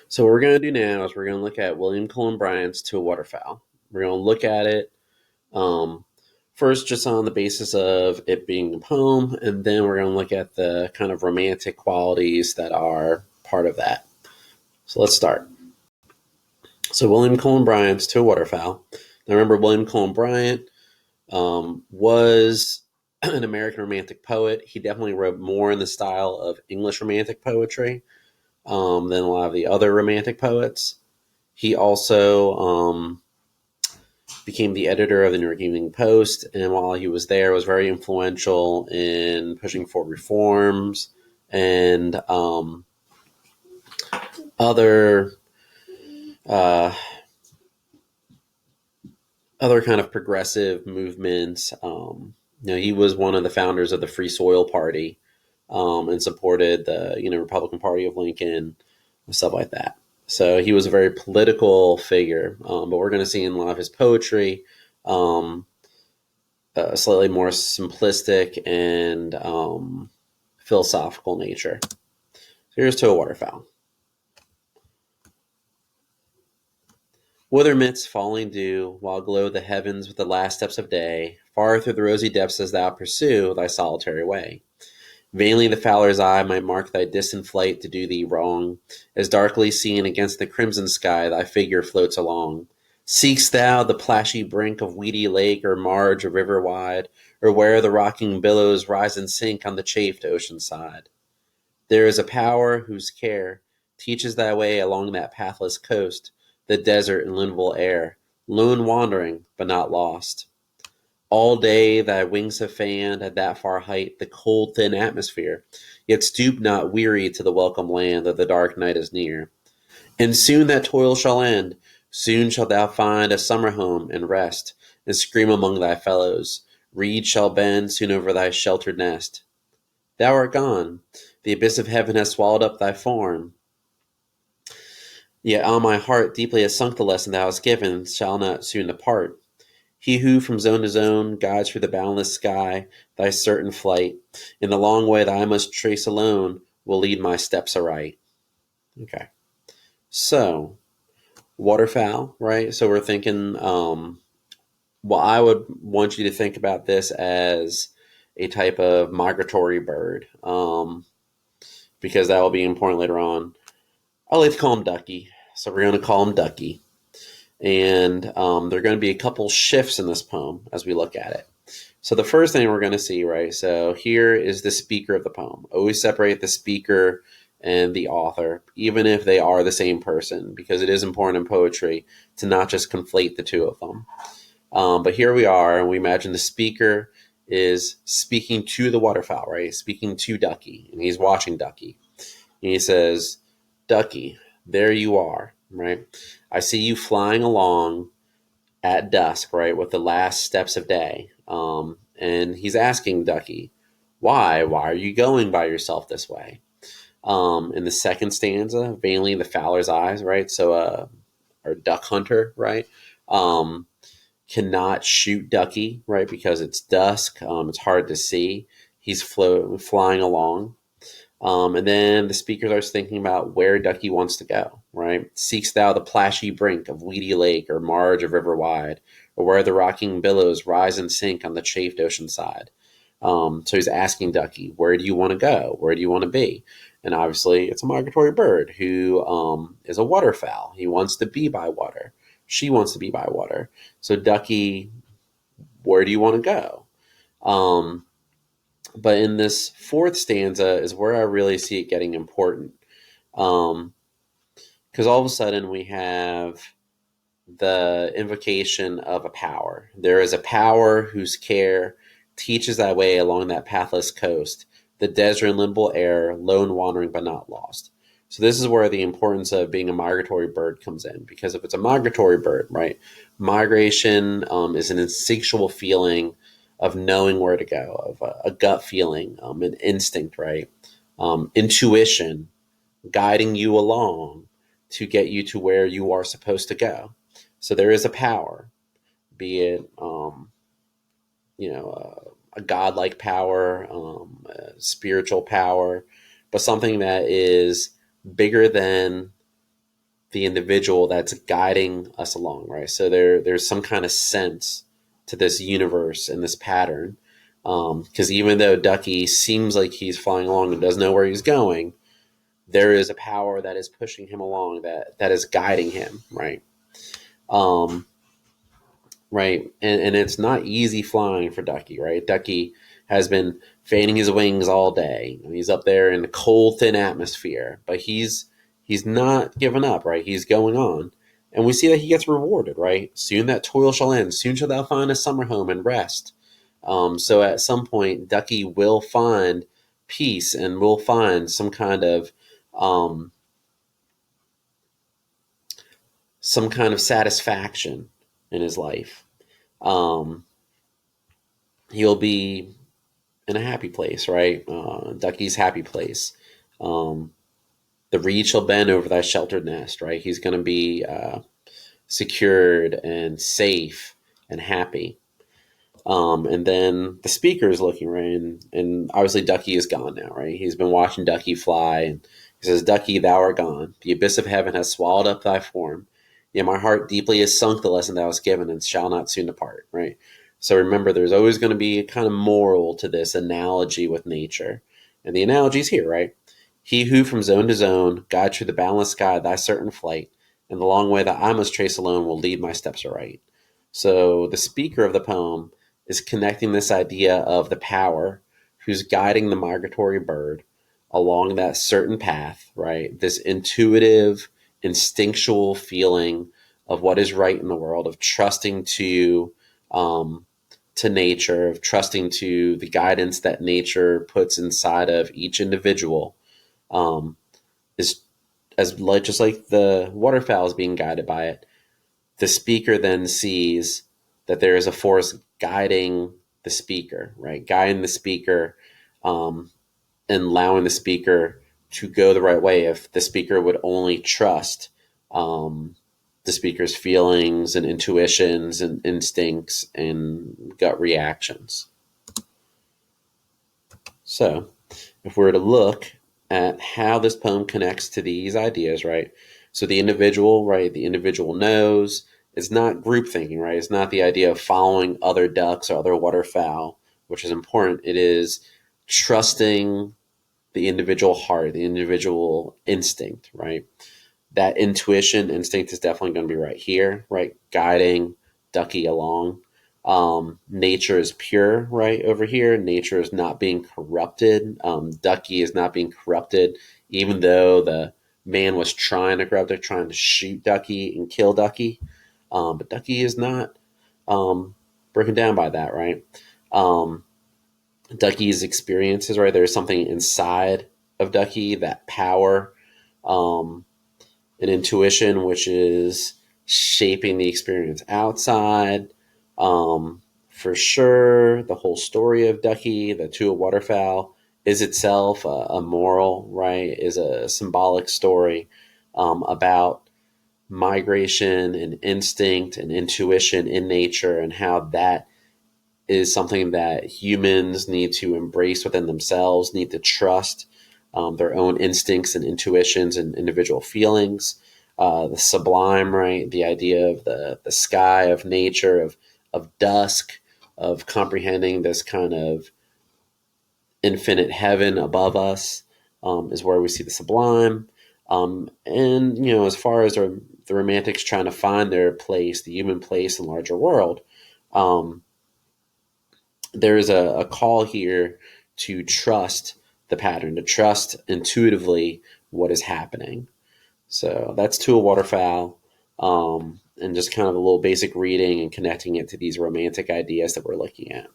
So what we're going to do now is we're going to look at William Cullen Bryant's To a Waterfowl. We're going to look at it um, first just on the basis of it being a poem, and then we're going to look at the kind of romantic qualities that are part of that. So let's start. So William Cullen Bryant's To a Waterfowl. Now remember, William Cullen Bryant was an American romantic poet. He definitely wrote more in the style of English romantic poetry than a lot of the other romantic poets. He also became the editor of the New York Evening Post, and while he was there, was very influential in pushing for reforms and other uh, other kind of progressive movements. He was one of the founders of the Free Soil Party and supported the Republican Party of Lincoln and stuff like that. So he was a very political figure, but we're going to see in a lot of his poetry a slightly more simplistic and philosophical nature. So here's To a Waterfowl. Wither midst falling dew, while glow the heavens with the last steps of day, far through the rosy depths as thou pursue thy solitary way. Vainly the fowler's eye might mark thy distant flight to do thee wrong, as darkly seen against the crimson sky thy figure floats along. Seek'st thou the plashy brink of weedy lake or marge of river wide, or where the rocking billows rise and sink on the chafed ocean side? There is a power whose care teaches thy way along that pathless coast, the desert and limitless air, lone wandering, but not lost. All day thy wings have fanned at that far height the cold thin atmosphere, yet stoop not weary to the welcome land, though the dark night is near. And soon that toil shall end, soon shalt thou find a summer home and rest, and scream among thy fellows. Reed shall bend soon over thy sheltered nest. Thou art gone, the abyss of heaven has swallowed up thy form. Yet on my heart deeply has sunk the lesson thou hast given, shall not soon depart. He who from zone to zone guides through the boundless sky thy certain flight, in the long way that I must trace alone, will lead my steps aright. Okay. So, waterfowl, right? So we're thinking, well, I would want you to think about this as a type of migratory bird, because that will be important later on. I like to call him Ducky, so we're going to call him Ducky. And there are going to be a couple shifts in this poem as we look at it. So the first thing we're going to see, right? So here is the speaker of the poem. Always separate the speaker and the author, even if they are the same person, because it is important in poetry to not just conflate the two of them. But here we are, and we imagine the speaker is speaking to the waterfowl, right? Speaking to Ducky, and he's watching Ducky. And he says, Ducky, there you are, right? I see you flying along at dusk, right, with the last steps of day. And he's asking Ducky, why? Why are you going by yourself this way? In the second stanza, vainly the fowler's eyes, right? So, our duck hunter, right, cannot shoot Ducky, right, because it's dusk. It's hard to see. He's flying along. And then the speaker starts thinking about where Ducky wants to go, right? Seekst thou the plashy brink of weedy lake or marge of river wide, or where the rocking billows rise and sink on the chafed ocean side? So he's asking Ducky, where do you want to go? Where do you want to be? And obviously, it's a migratory bird who is a waterfowl. He wants to be by water. She wants to be by water. So Ducky, where do you want to go? But in this fourth stanza is where I really see it getting important. Because all of a sudden we have the invocation of a power. There is a power whose care teaches thy way along that pathless coast, the desert and limbo air, lone wandering but not lost. So this is where the importance of being a migratory bird comes in, because if it's a migratory bird, right, migration is an instinctual feeling of knowing where to go, of a gut feeling, an instinct, right, intuition guiding you along to get you to where you are supposed to go. So there is a power, be it a godlike power, a spiritual power, but something that is bigger than the individual that's guiding us along, right? So there's some kind of sense to this universe and this pattern. Because even though Ducky seems like he's flying along and doesn't know where he's going, there is a power that is pushing him along, that is guiding him, right? Um, right, and it's not easy flying for Ducky, right? Ducky has been fanning his wings all day. He's up there in the cold, thin atmosphere, but he's not giving up, right? He's going on, and we see that he gets rewarded, right? Soon that toil shall end. Soon shall thou find a summer home and rest. So at some point, Ducky will find peace and will find um, some kind of satisfaction in his life. Um, he'll be in a happy place, right? Ducky's happy place. Um, the reed shall bend over thy sheltered nest, right? He's going to be secured and safe and happy. And then the speaker is looking, right? And obviously Ducky is gone now, right? He's been watching Ducky fly, and he says, Ducky, thou art gone. The abyss of heaven has swallowed up thy form. Yet my heart deeply has sunk the lesson thou hast given, and shall not soon depart, right? So remember, there's always going to be a kind of moral to this analogy with nature. And the analogy is here, right? He who from zone to zone guides through the boundless sky thy certain flight, and the long way that I must trace alone will lead my steps aright. So the speaker of the poem is connecting this idea of the power who's guiding the migratory bird along that certain path, right? This intuitive, instinctual feeling of what is right in the world, of trusting to nature, of trusting to the guidance that nature puts inside of each individual, um, is as like just like the waterfowl is being guided by it. The speaker then sees that there is a force guiding the speaker, right? Guiding the speaker, um, and allowing the speaker to go the right way if the speaker would only trust the speaker's feelings and intuitions and instincts and gut reactions. So, if we were to look at how this poem connects to these ideas, right? So the individual, right? The individual knows. It's not group thinking, right? It's not the idea of following other ducks or other waterfowl, which is important. It is trusting the individual heart, the individual instinct, right? That intuition instinct is definitely going to be right here, right? Guiding Ducky along. Nature is pure, right? Over here, nature is not being corrupted. Ducky is not being corrupted, even though the man was trying to corrupt it, trying to shoot Ducky and kill Ducky. But Ducky is not broken down by that, right? Ducky's experiences, right? There's something inside of Ducky, that power, an intuition, which is shaping the experience outside. For sure, the whole story of Ducky, the two of waterfowl, is itself a moral, right? Is a symbolic story about migration and instinct and intuition in nature, and how that is something that humans need to embrace within themselves, need to trust their own instincts and intuitions and individual feelings. The sublime, right? The idea of the sky, of nature, of dusk, of comprehending this kind of infinite heaven above us, is where we see the sublime. And, as far as the romantics trying to find their place, the human place in the larger world, there is a call here to trust the pattern, to trust intuitively what is happening. So that's To a Waterfowl, and just kind of a little basic reading and connecting it to these romantic ideas that we're looking at.